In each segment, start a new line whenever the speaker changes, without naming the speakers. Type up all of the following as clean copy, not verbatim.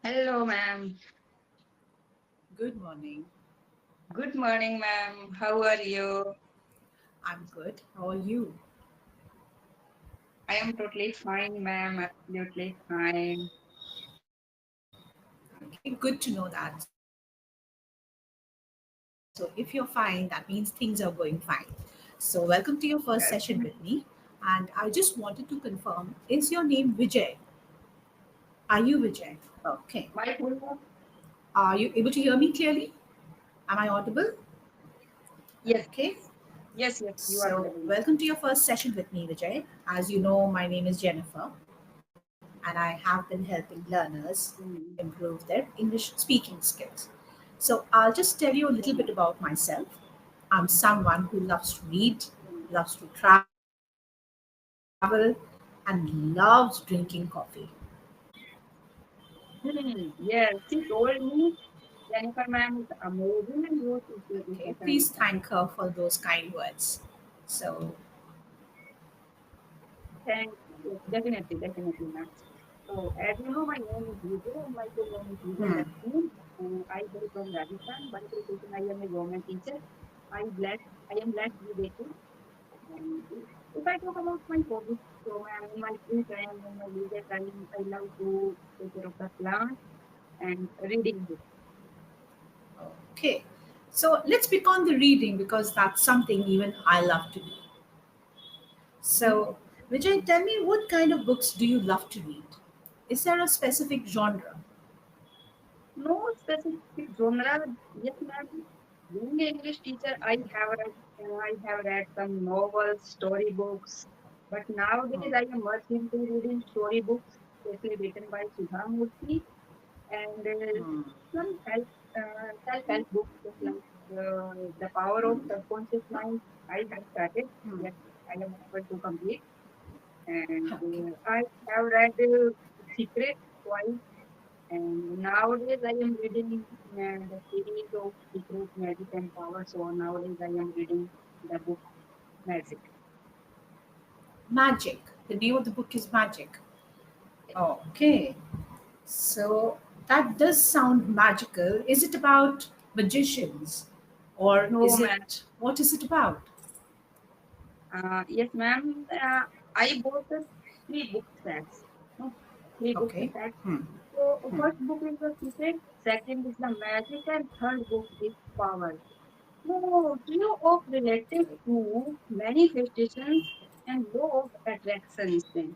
Hello, ma'am.
Good morning.
Good morning, ma'am. How are you?
I'm good. How are you?
I am totally fine, ma'am. Absolutely fine.
Okay, good to know that. So, if you're fine, that means things are going fine. So, welcome to your first session with me. And I just wanted to
Yes.
confirm, is your name Vijay? Are you Vijay? Okay.
My full name?
Are you able to hear me clearly? Am I audible?
Yes.
Okay.
Yes. You are
So,
audible, ma'am.
welcome to your first session with me, Vijay. As you know, my name is Jennifer, and I have been helping learners improve
Mm.
their English speaking skills. So, I'll just tell you a little bit
Okay, ma'am.
about myself. I'm someone who loves to read,
Mm.
loves to travel, and loves drinking coffee.
Yes, she told me Jennifer, ma'am, is amazing and you should take
Okay,
a
please
session with her.
thank her for those kind words. So,
Thank you. Definitely, ma'am. So, as you know, my name is Vijay and my full name is Vijay
hmm,
Laxmi. I hail from Rajasthan. By profession, I am a government teacher. I blessed, I am blessed with a kid. And if I talk about my hobbies, so in my free time, in my leisure time, I love to take care of the plants and reading books.
okay. So, let's pick on the reading because that's something even I love to do. So, Vijay, tell me what kind of books do you love to read? Is there a specific genre?
No specific genre. Yes, ma'am. Being an English teacher, I have read some novels, storybooks. But nowadays, I am much into reading storybooks, especially written by Sudha Murthy and some self-help books just like The Power of Subconscious Mind. I have started, yet I am able to complete. And
Okay.
I have read Secret twice. And nowadays I am reading the series of Secret, Magic and Power. So nowadays I am reading the book Magic.
Magic. The name of the book is Magic. Okay. So that does sound magical. Is it about magicians? Or
No,
is
ma'am.
it, what is it about?
Yes, ma'am. I bought three book sets. No, three book
Okay.
sets.
Hmm.
So first book is the secret, second is the magic, and third book is power. So trio of related to manifestations and law of attractions then.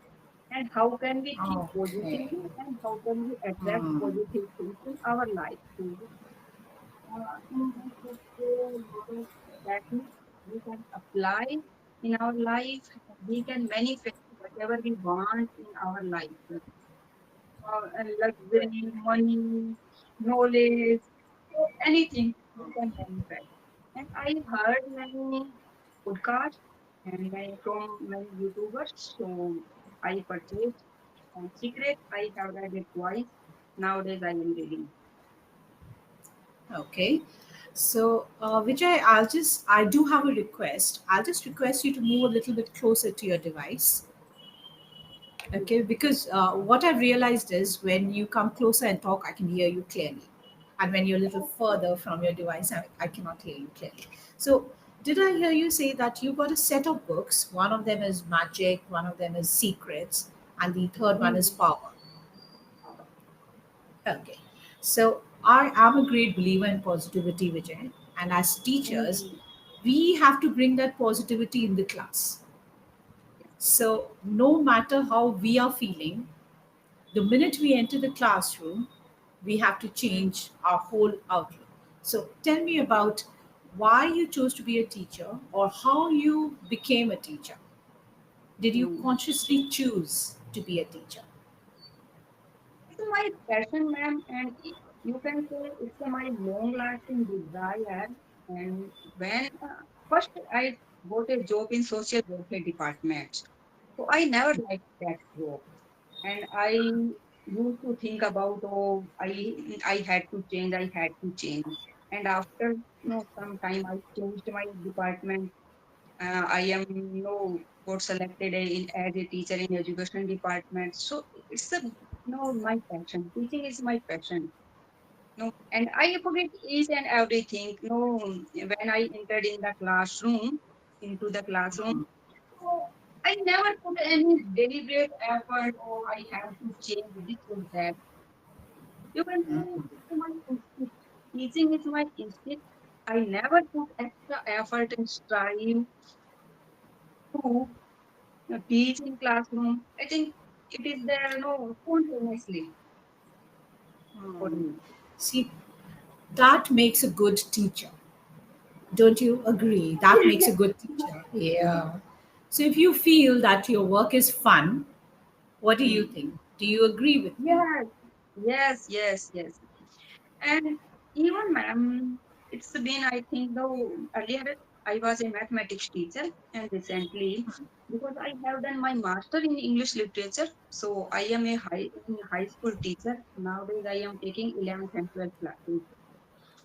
And how can we think
Okay.
positively and how can we attract
Hmm.
positive things in our life? So, in this book, lot of techniques we can apply in our life. We can manifest whatever we want in our life luxury, money, knowledge, so anything you can manifest. And I heard many podcasts and from many YouTubers, so I purchased. And Secret, I have read it twice. Nowadays, I am reading.
Okay. So, Vijay, I do have a request. I'll just request you to move a little bit closer to your device. Okay, because what I've realized is when you come closer and talk, I can hear you clearly. And when you're a little further from your device, I cannot hear you clearly. So, did I hear you say that you got a set of books? One of them is Magic, one of them is Secrets, and the third one is
Hmm.
Power. Okay. So, I am a great believer in positivity, Vijay. And as teachers,
Hmm.
we have to bring that positivity in the class. So, no matter how we are feeling, the minute we enter the classroom, we have to
Hmm.
change our whole outlook. So tell me about why you chose to be a teacher or how you became a teacher. Did you
Hmm.
consciously choose to be a teacher?
It's my passion, ma'am, and you can say it's my long-lasting desire. And when first I got a job in social welfare department, so I never liked that job, and I used to think about I had to change, I had to change, and after some time I changed my department. I am got selected as a teacher in education department. So it's a no, my passion. Teaching is my passion. No, and I forget each and everything. No, when I entered in the classroom, into the classroom, so I never put any deliberate effort or I have to change this or that. You can say it's my instinct. Teaching is my instinct. I never put extra effort and strive to teach in classroom. I think it is there, no, spontaneously for
Hmm.
me.
See, that makes a good teacher. Don't you agree? That makes a good teacher. Yeah. So if you feel that your work is fun, what do you
Hmm.
think? Do you agree with me?
Yes, yes. And even ma'am, it's been, I think, though earlier I was a mathematics teacher, and recently, because I have done my master in English literature, so I am a high school teacher. Nowadays, I am taking 11th and 12th classes.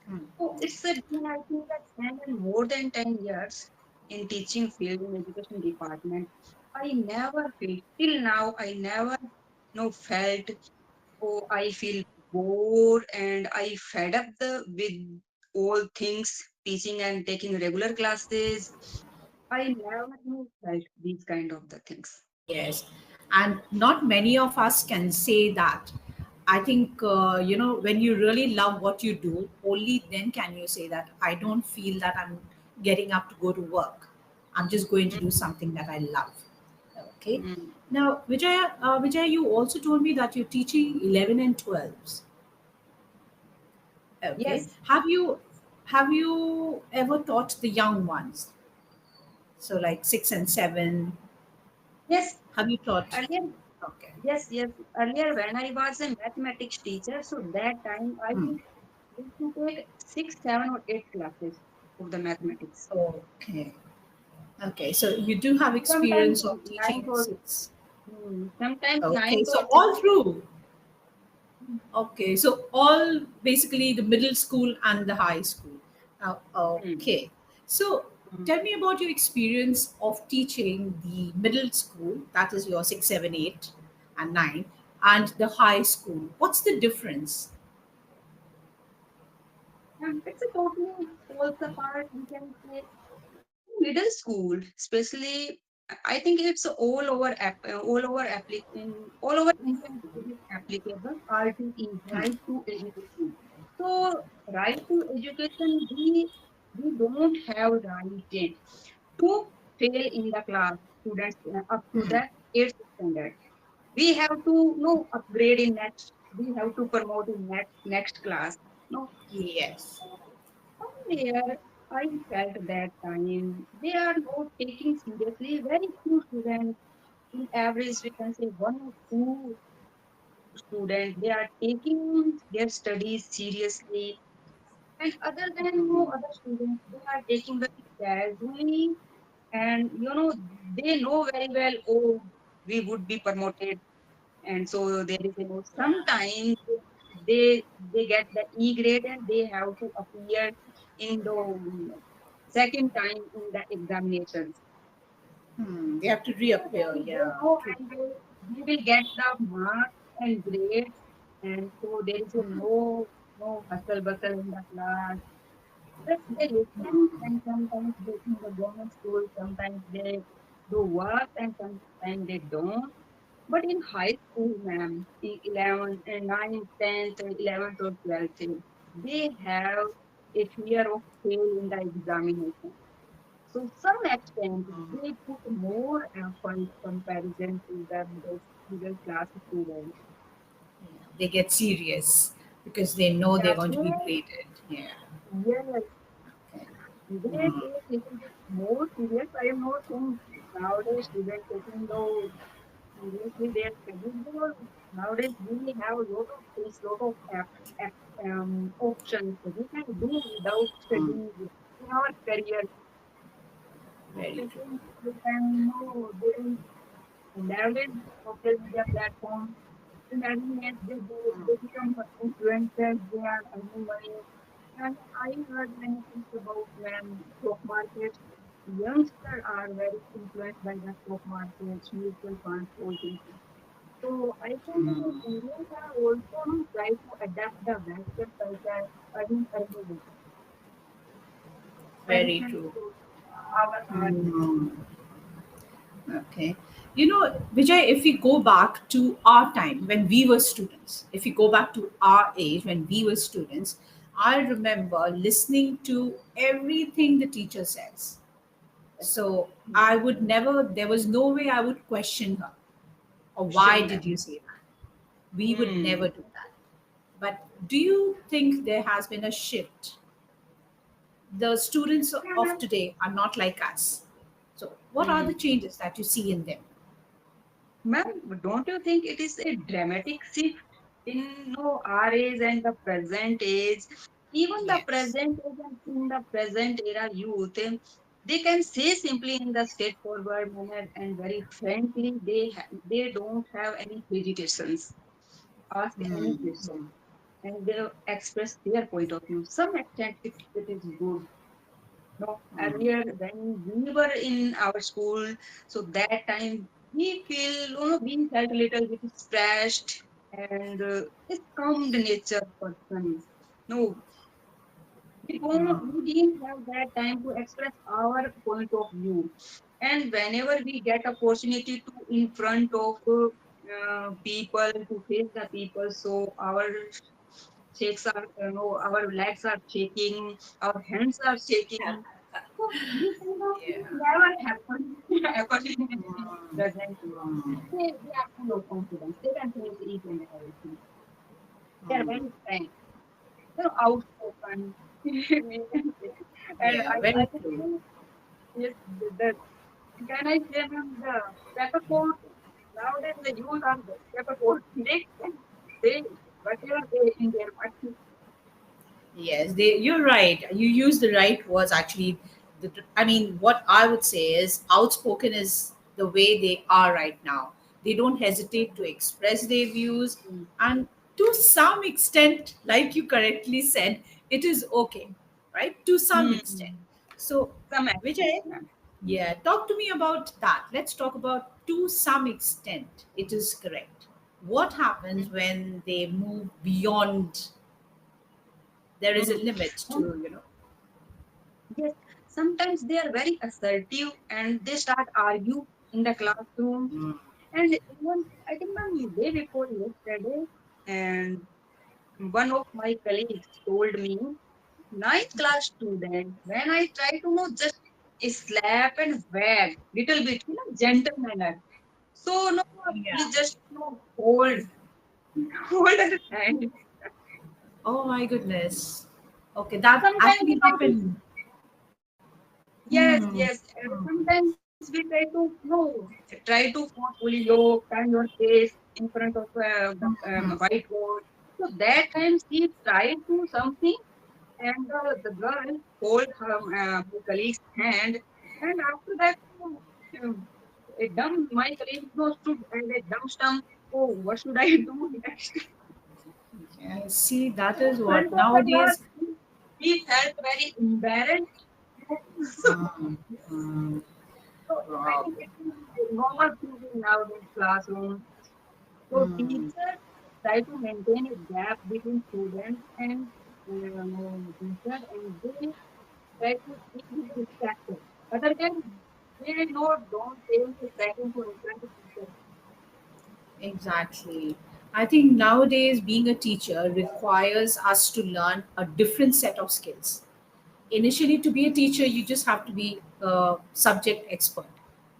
Hmm.
So it's been, I think, that spent more than 10 years in teaching field in education department. I never felt, till now, I never felt, oh, I feel bored and I fed up with all things teaching and taking regular classes. I never felt these kind of the things.
Yes, and not many of us can say that. I think, when you really love what you do, only then can you say that I don't feel that I'm getting up to go to work. I'm just going to do
Mm,
something that I love. Okay.
mm.
Now, Vijay, you also told me that you're teaching 11 and 12s. Okay.
Yes,
Have you ever taught the young ones? So like 6 and 7.
yes.
Have you taught?
Earlier,
Okay.
yes. Earlier, when I was a mathematics teacher, so that time I
Hmm.
used to take 6, 7, or 8 classes of the mathematics.
Okay. Okay. So you do have
Sometimes
experience of teaching
ninth or
six.
sometimes
Okay.
ninth or
So all
10th.
through. Okay. So all basically the middle school and the high school.
Mm,
Okay. So
mm.
tell me about your experience of teaching the middle school, that is your 6, 7, 8, and 9, and the high school. What's the difference?
It's a totally falls apart. We can say middle school, especially. I think it's all over India. It is applicable. RTE, right to education. So right to education, we don't have right to fail in the class. Students up to
Hmm.
the 8th standard. We have to upgrade in next. We have to promote in next class. No,
Yes.
somewhere I felt that time they are not taking seriously. Very few students, in average, we can say one or two students, they are taking their studies seriously. And other than other students, they are taking very casually. And they know very well, oh, we would be promoted. And so there is sometimes they get the E grade and they have to appear in the second time in the examinations.
Hmm. They have to
So
reappear.
then they
Yeah.
know
True.
and they will get the marks and grades, and so there is no hustle bustle in the class. Just they listen, and sometimes they in the government school, sometimes they do work and sometimes they don't. But in high school, ma'am, in 11th and 9th, 10th, 11th or 12th, they have a fear of fail in the examination. So some extent, they put more effort comparison to the middle class students.
They get serious because they know they're
Yeah,
going to be graded. Yeah.
yes,
Okay.
they take little bit more serious. I am not saying nowadays students taking those seriously their studies because nowadays we have a lot of things, lot of options we can do without
Mm.
studying in our career. So
Very true.
taking they can they don't leverage social media platforms. In early age, they become influencers. They are earning money. And I heard many things about when stock markets. Youngsters are very influenced by the stock markets, mutual funds, all things. So I think that Indians are also trying to adapt the Western culture early,
Very
tradition
true.
to our art.
Okay. You know, Vijay, if we go back to our time when we were students, if we go back to our age when we were students, I remember listening to everything the teacher says. So I would never, there was no way I would question her. Or why
Question
did
them.
you say that? We would never
Hmm.
do that. But do you think there has been a shift? The students of today are not like us. So, what are the
Hmm.
changes that you see in them?
Ma'am, don't you think it is a dramatic shift in our age and the present age? Even the
Yes.
present age and in the present era youth, they can say simply in the straightforward manner and very frankly, they don't have any hesitations. Ask any question and they express their point of view. Some extent it is good. No, earlier when we were in our school, so that time we feel, we felt a little bit stressed and a calm nature person. No, we didn't have that time to express our point of view. And whenever we get opportunity to in front of people to face the people, so our shakes are, our legs are shaking, our hands are shaking. So this kind of thing
Yeah.
never happened according to the present era. They are full of confidence. They can face each and everything. They are very frank, outspoken. We can say. And
Yeah,
I
very
can
true.
say, yes, can I say them the peppercorn? Nowadays the youth are the peppercorn. They can say whatever they in their mind.
Yes, you're right. You use the right words actually. I mean, what I would say is outspoken is the way they are right now. They don't hesitate to express their views,
Mm.
and to some extent, like you correctly said, it is okay, right? To some extent.
Hmm.
So,
Some extent,
Vijay,
ma'am.
yeah, talk to me about that. Let's talk about to some extent, it is correct. What happens when they move beyond? There is a limit to,
Mm.
you know.
Yes, sometimes they are very assertive and they start argue in the classroom. And even I think the day before yesterday, and one of my colleagues told me, ninth class student, when I try to just slap and wag little bit, gentle manner. So no,
Yeah.
he just hold hold her hand.
Oh my goodness. Okay, that
Sometimes we
actually
try to.
happened.
Yes, yes. Sometimes we try to try to forcefully turn your face in front of the whiteboard. So that time she tried to something, and the girl hold her my colleague's hand, and after that, a dumb my colleague goes to and a dumb stump. Oh, what should I do next?
Yeah, see, that
In
is
front
what
of the girl,
nowadays.
he felt very embarrassed. So I
Wow.
think it is a normal thing in nowadays classroom. So teachers try to maintain a gap between students and teacher, and they try to keep it distracted. Other than they don't take a second to interact with teacher.
Exactly. I think nowadays being a teacher requires us to learn a different set of skills. Initially, to be a teacher, you just have to be a subject expert.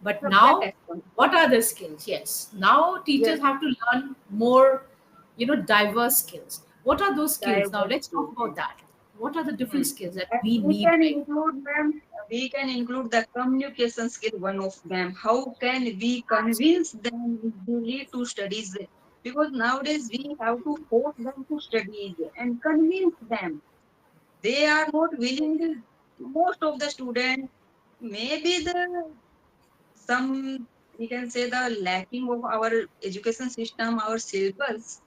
But
Subject
now,
expert.
what are the skills? Yes, now
Yes,
teachers have to learn more, diverse skills. What are those skills? Now,
diverse
let's talk
skills.
about that. What are the different
Hmm.
skills that
And
we
we
need
can
right
include them. We can include the communication skill, one of them. How can we
now?
convince them easily to studies? Because nowadays we have to force them to studies and convince them. They are not willing. Most of the students, maybe the some we can say the lacking of our education system, our syllabus,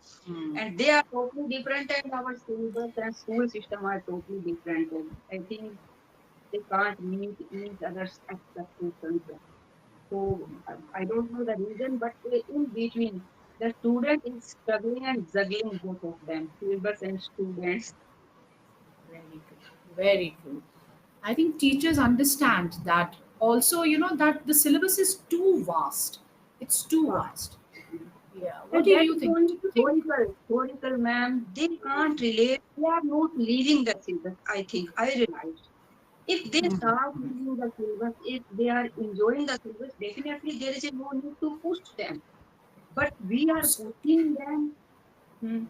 and they are totally different, and our syllabus and school system are totally different. And I think they can't meet each other's expectations. So I don't know the reason, but in between. The student is struggling and juggling both of them, syllabus and students.
Very good. Very good. I think teachers understand that also, that the syllabus is too vast. It's too
Wow.
vast. Yeah. What
And
do
that
you
is
think?
only
Do you think?
theoretical, ma'am. They can't relate. They are not leaving the syllabus, I think. I realize. If they
Hmm.
start leaving the syllabus, if they are enjoying the syllabus, definitely there is no need to push them. But we are pushing them, hmm,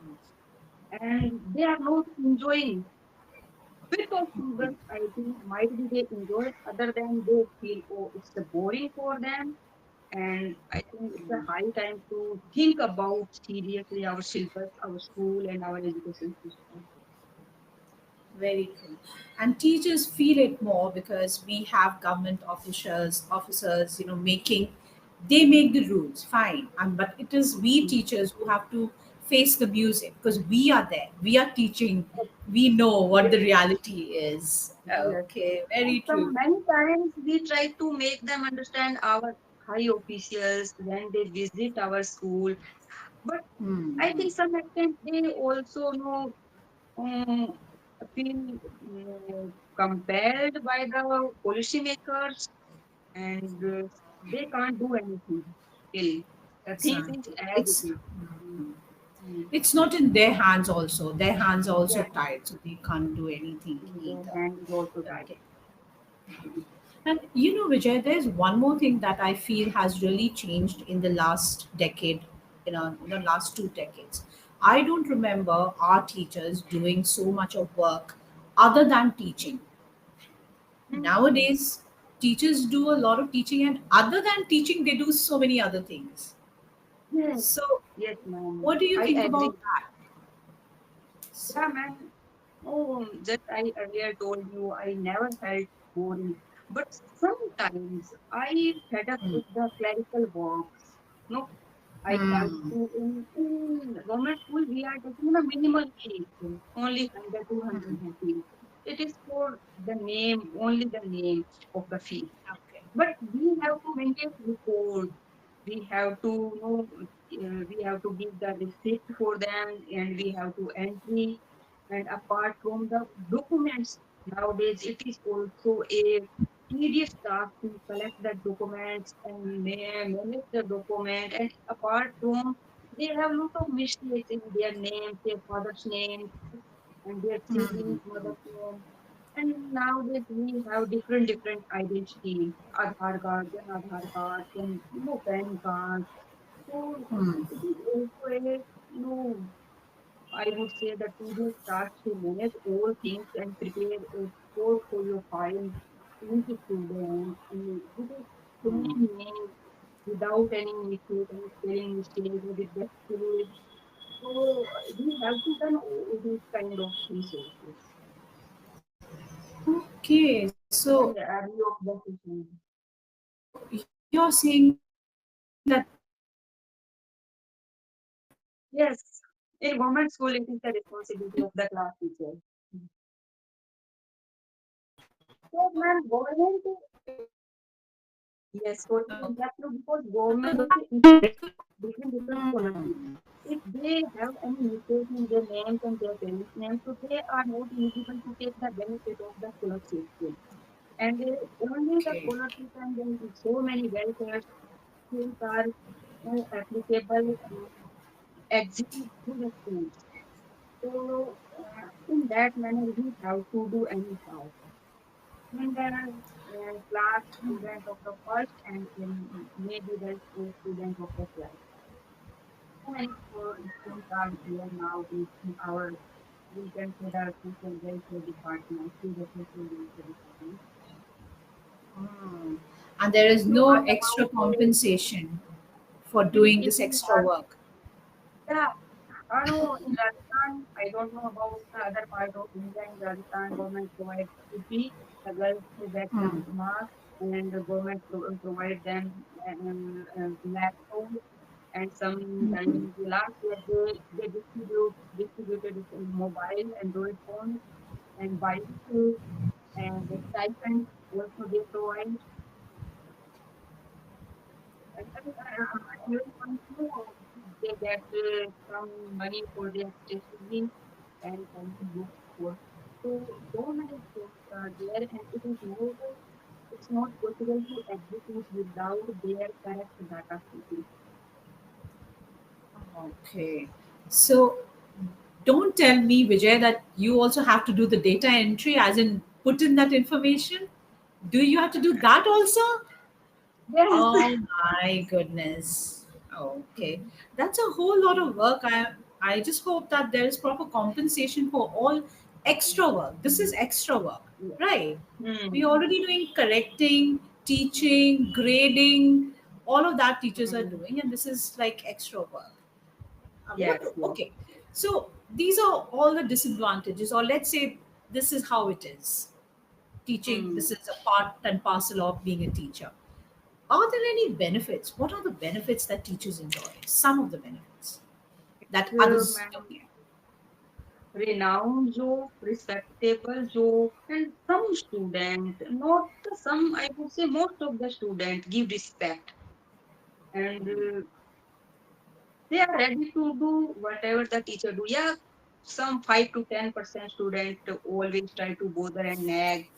and they are not enjoying. Bit of syllabus, I think, might be they enjoy, other than they feel, oh, it's boring for them. And I think it's a high time to think about seriously our syllabus, our school, and our education system.
Very true. And teachers feel it more because we have government officers, making they make the rules, fine. But it is we teachers who have to face the music because we are there. We are teaching. We know what the
Yes,
reality is.
yes.
Okay,
And
very
some
true.
many times we try to make them understand our high officials when they visit our school. But I
Hmm.
think some extent they also know um, feel compelled by the policymakers, and they can't do anything still. The things is
Exactly.
as it
It's
is. Mm.
it's not in their hands also. Their hands are also
Yeah,
tied, so they can't do anything
their
either.
hand is also tied.
Okay. And Vijay, there's one more thing that I feel has really changed in the last decade, in the last 2 decades. I don't remember our teachers doing so much of work other than teaching.
Mm.
Nowadays, teachers do a lot of teaching, and other than teaching, they do so many other things.
Yes,
So,
yes, ma'am.
what do you
I
think
agree.
about that? So,
Yeah, ma'am. Oh, just I earlier told you I never felt boring. But sometimes I fed up with the clerical works. No, I have
hmm,
to in government school we are taking a minimal fees, only 100 200 rupees. It is for the name, only the name of the fee.
okay.
But we have to maintain report. We have to know. We have to give the receipt for them, and we have to entry. And apart from the documents, nowadays it is also a tedious task to collect the documents and manage the document. And apart from, they have lot of mistakes in their names, their father's name, and their siblings, mother's name. And nowadays we have different identity, Aadhaar card, then Aadhaar card, then PAN card. So
Hmm,
it is also a I would say that tedious task to manage all things and prepare a portfolio file, link it to them, and with a same name without any mistake, any spelling mistake with the space. So we have to done all these kind of things also.
okay.
Even
So,
the early of the session.
you're saying that
Yes, in government school, it is the responsibility of the class teacher. So, ma'am, government, yes, totally that's true because government integrates between different scholarships. If they have any mistake in their names and their parents' names, so they are not eligible to take the benefit of the scholarship. And only the
okay.
scholarship and then so many welfare schemes are applicable execute through the schools. So, in that manner, we have to do any task. In the class student of the first and in maybe the student of the 12th. So many schools are here now in our, we can say the social welfare department, through the social welfare department.
Hmm. And there is
You
no
heard
extra
about
compensation for doing
if
this
you
extra
are,
work.
yeah, I know in Rajasthan, I don't know about the other part of India. In Rajasthan, government provides PPE, the girls who get the
Hmm.
mask, and the government provide them laptops. And sometimes last year they distributed mobile Android phones and bicycles and the stipend also they provide. And I really want to know they get some money for their stationery and some books for. So so many things are there, and it's not possible to execute without their correct data keeping.
Okay. So don't tell me, Vijay, that you also have to do the data entry, as in put in that information. Do you have to do that also?
Yes.
Oh my goodness. Okay. That's a whole lot of work. I just hope that there is proper compensation for all extra work. This is extra work,
Yes.
right? We're
Hmm.
already doing correcting, teaching, grading, all of that teachers are
Hmm.
doing, and this is like extra work. What?
Yes, yes.
Okay. So these are all the disadvantages, or let's say this is how it is. Teaching,
Hmm.
this is a part and parcel of being a teacher. Are there any benefits? What are the benefits that teachers enjoy? Some of the benefits that others don't
Man,
get.
renowned job, respectable job, and some student, not some, I would say most of the student give respect, and they are ready to do whatever the teacher do. Yeah, some 5 to 10% student always try to bother and nag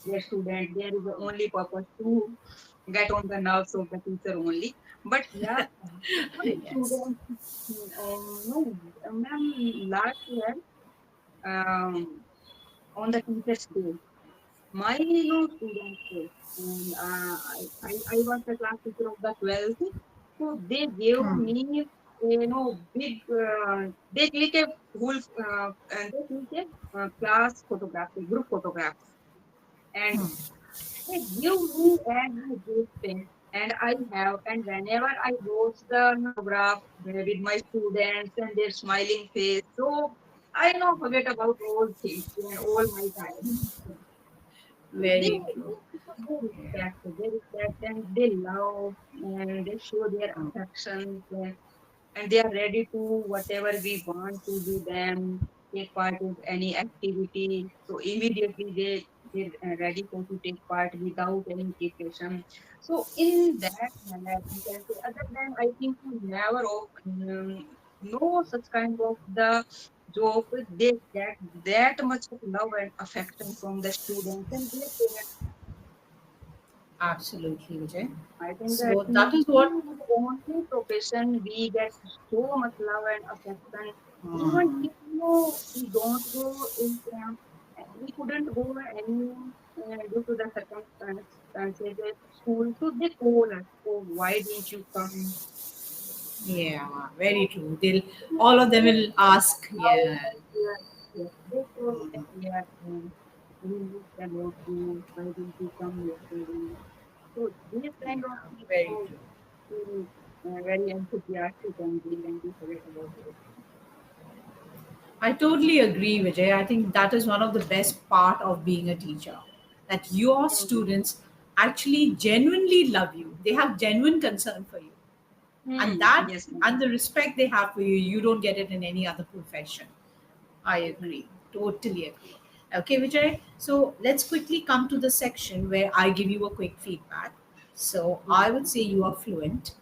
their student. There is the only purpose to get on the nerves of the teacher only. But yeah, some
Yes.
students, no, ma'am, last year, on the teacher's day, my students, and I was the class teacher of the 12th, so they gave
Hmm.
me big, they click a whole, and they click a class photography, group photographs, and
Hmm.
they give me every good thing, and I have, and whenever I watch the photograph with my students and their smiling face, so I now forget about all things and all my time. They
Very true. Yeah.
they respect and they love and they show their
Hmm.
affection and they are ready to whatever we want to do them, take part in any activity. So immediately they're ready for to take part without any preparation. So in that manner, we can say other than I think we never no such kind of the job they get that much of love and affection from the students and their parents.
Absolutely, Vijay.
I think that
So that
teaching
is what.
is the only profession we get so much love and affection. Even
Hmm.
if we don't go in camp, we couldn't go any due to the circumstances at school, so they call us. Oh, why didn't you come?
Yeah, very
So
true. They'll all of them
they
will ask.
love
Yeah.
us. Yes, yes. They told that yes, we missed about you. Why didn't you come yesterday? So these kind of
Yeah, very
people
true.
feel very enthusiastic and we forget about it.
I totally agree, Vijay. I think that is one of the best part of being a teacher. That your
Mm.
students actually genuinely love you. They have genuine concern for you. And
Hmm.
that
Yes, ma'am.
and the respect they have for you, you don't get it in any other profession. I
Hmm.
agree. Totally agree. Okay, Vijay. So let's quickly come to the section where I give you a quick feedback. So
Yes,
I would
ma'am.
say you are fluent.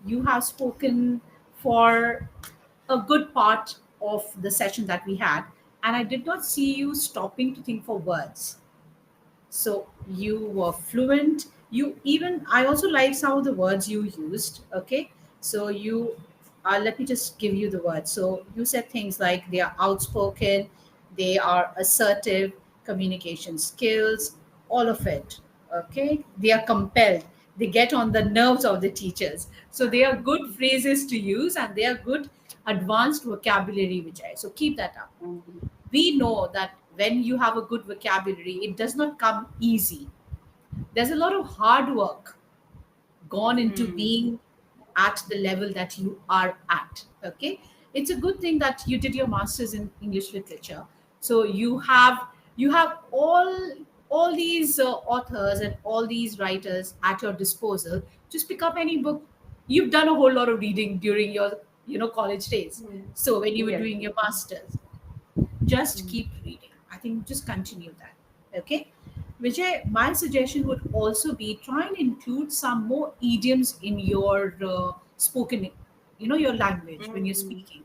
You have spoken for a good part of the session that we had, and I did not see you stopping to think for words. So you were fluent. You even, I also like some of the words you used. Okay. So you, let me just give you the words. So you said things like they are outspoken, they are assertive, communication skills, all of it. Okay. They are compelled. They get on the nerves of the teachers. So they are good phrases to use and they are good advanced vocabulary, Vijay. So keep that up.
Mhm.
We know that when you have a good vocabulary, it does not come easy. There's a lot of hard work gone into
Hmm.
being at the level that you are at. Okay, it's a good thing that you did your masters in English literature, so you have all these authors and all these writers at your disposal. Just pick up any book. You've done a whole lot of reading during your college days,
Hmm.
so when you were
Yes.
doing your masters, just
Hmm.
keep reading. I think just continue that. Okay. Vijay, my suggestion would also be try and include some more idioms in your spoken your language when you're
Mm,
speaking,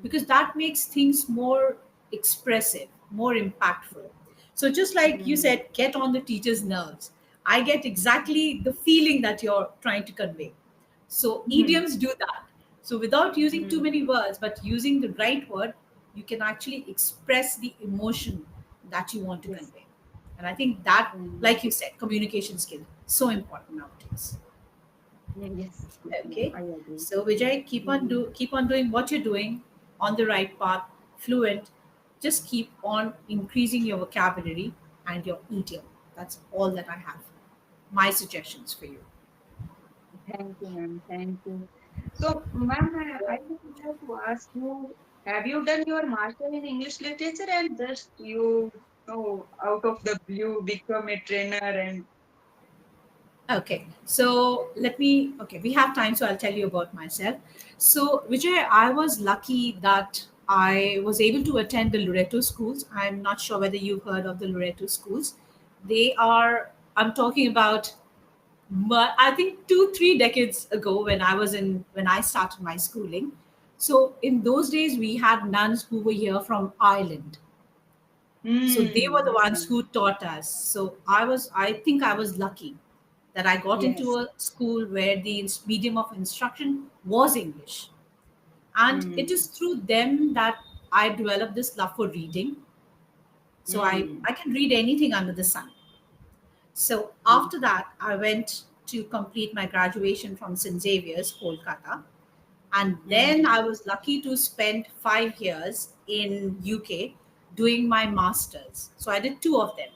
because that makes things more expressive, more impactful. So just like you
mm,
said, get on the teacher's nerves, I get exactly the feeling that you're trying to convey. So
mm,
idioms do that. So without using too
mm.
many words, but using the right word, you can actually express the emotion that you want to
Yes.
convey. And I think that,
Mm,
like you said, communication skill, so important nowadays.
yes, yes, ma'am.
Okay.
I agree.
So Vijay,
Mm,
keep on doing what you're doing on the right path, fluent. Just keep on increasing your vocabulary and your idiom. That's all that I have. My suggestions for you.
thank you, ma'am. Thank you. So, ma'am, I would like to ask you, have you done your master in English literature and just you know out of the blue become a trainer and
Okay, so okay, we have time, so I'll tell you about myself. So, Vijay, I was lucky that I was able to attend the Loreto schools. I'm not sure whether you've heard of the Loreto schools. I'm talking about, I think 3 decades ago when I started my schooling. So, in those days, we had nuns who were here from Ireland. So they were the
yes,
ones
ma'am.
who taught us. So I think I was lucky that I got into
Yes.
a school where the medium of instruction was English. And it is
Mm,
through them that I developed this love for reading. So
mm,
I can read anything under the sun. So
mm,
after that, I went to complete my graduation from St. Xavier's, Kolkata. And then
mm.
I was lucky to spend 5 years in UK doing my masters. So I did two of them.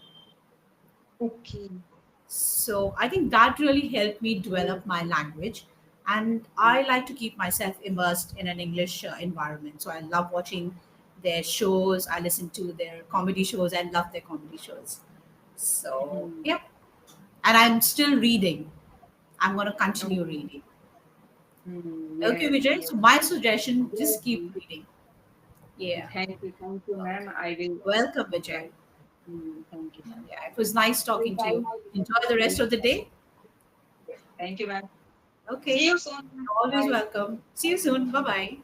Okay.
So I think that really helped me develop my language. And
Mm,
I like to keep myself immersed in an English environment. So I love watching their shows. I listen to their comedy shows. I love their comedy shows. So,
mm,
yeah. And I'm still reading. I'm going to continue
okay.
reading. Okay,
Yes,
Vijay.
yes.
So, my suggestion,
Yes,
just keep
ma'am.
reading. Yeah.
Thank you, ma'am.
Okay.
I will
Welcome, Vijay.
try. Thank you, ma'am.
Yeah, it was nice
I will
talking to
try
you.
my
Enjoy
best
the rest
to.
of the day.
Thank you, ma'am. See
Okay.
you soon.
You're always
Bye.
welcome. See you soon. Bye bye.